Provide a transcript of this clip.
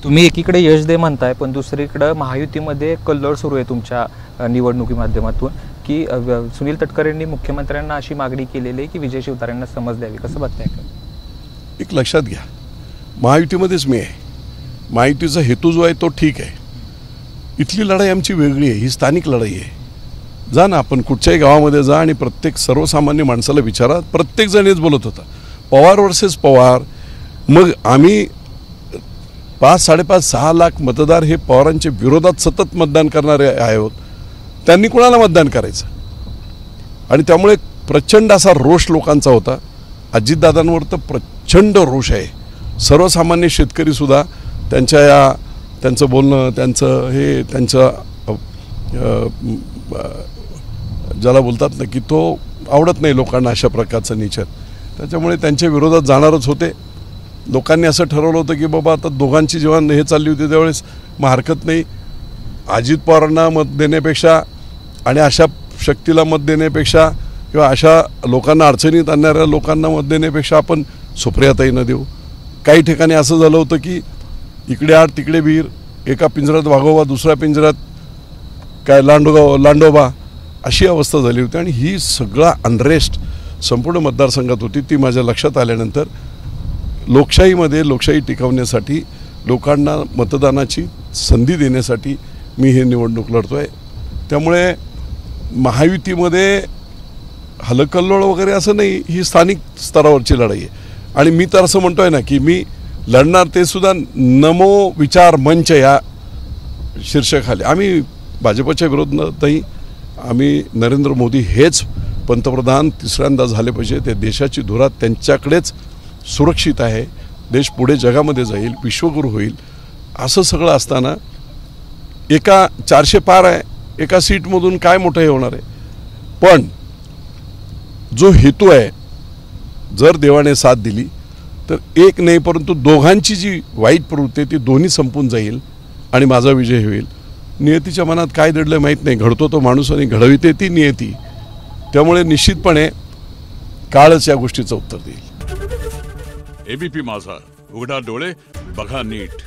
तुम्ही एकीकडे यश दे म्हणताय, पण दुसरीकडे महायुतीमध्ये कल्लोळ सुरू आहे तुमच्या निवडणुकी माध्यमातून की सुनील तटकरेंनी मुख्यमंत्र्यांना अशी मागणी केलेली आहे की विजय शिवतारेंना समज द्यावी. कसं बघताय? एक लक्षात घ्या, महायुतीमध्येच मी आहे. महायुतीचा हेतू जो आहे तो ठीक आहे. इथली लढाई आमची वेगळी आहे, ही स्थानिक लढाई आहे. जा ना, आपण कुठच्याही गावामध्ये जा आणि प्रत्येक सर्वसामान्य माणसाला विचारा, प्रत्येकजण हेच बोलत होता, पवार वर्सेस पवार. मग आम्ही 5-5.5-6 लाख मतदार हे पवारांच्या विरोधात सतत मतदान करणारे आहोत. त्यांनी कोणाला मतदान करायचं? आणि त्यामुळे प्रचंड असा रोष लोकांचा होता. अजितदादांवर तर प्रचंड रोष आहे. सर्वसामान्य शेतकरीसुद्धा त्यांचं बोलणं, त्यांचं ज्याला बोलतात ना की तो आवडत नाही लोकांना अशा प्रकारचं नेचर. त्याच्यामुळे त्यांच्या विरोधात जाणारच होते. लोकांनी असं ठरवलं होतं की बाबा आता दोघांची जेव्हा हे चालली होती त्यावेळेस मग हरकत नाही, अजित पवारांना मत देण्यापेक्षा आणि अशा शक्तीला मत देण्यापेक्षा किंवा अशा लोकांना अडचणीत आणणाऱ्या लोकांना मत देण्यापेक्षा आपण सुप्रियाताईंना देऊ. काही ठिकाणी असं झालं होतं की इकडे आड तिकडे वीर, एका पिंजऱ्यात वाघोबा, दुसऱ्या पिंजऱ्यात काय लांडोबा, अशी अवस्था झाली होती. आणि ही सगळा अनरेस्ट संपूर्ण मतदारसंघात होती. ती माझ्या लक्षात आल्यानंतर लोकशाहीमध्ये लोकशाही टिकवण्यासाठी, लोकांना मतदानाची संधी देण्यासाठी मी हे निवडणूक लढतो आहे. त्यामुळे महायुतीमध्ये हलकल्लोळ वगैरे असं नाही, ही स्थानिक स्तरावरची लढाई आहे. आणि मी तर असं म्हणतो आहे ना की मी लढणार ते सुद्धा नमो विचार मंच या शीर्षकाखाली. आम्ही भाजपच्या विरोधातही आम्ही नरेंद्र मोदी हेच पंतप्रधान तिसऱ्यांदा झाले पाहिजे. ते देशाची धुरा त्यांच्याकडेच सुरक्षित आहे. देश पुढे जगामध्ये जाईल, विश्वगुरू होईल. असं सगळं असताना एका 400 पार आहे, एका सीटमधून काय मोठं हे होणार आहे. पण जो हेतू आहे, जर देवाने साथ दिली तर एक नाही परंतु दोघांची जी वाईट प्रवृत्ती आहे ती दोन्ही संपून जाईल आणि माझा विजय होईल. नियतीच्या मनात काय दडलं माहीत नाही, घडतो तो माणूस आणि घडविते ती नियती. त्यामुळे निश्चितपणे काळच या गोष्टीचं उत्तर देईल. एबीपी माझा, उघडा डोळे बघा नीट.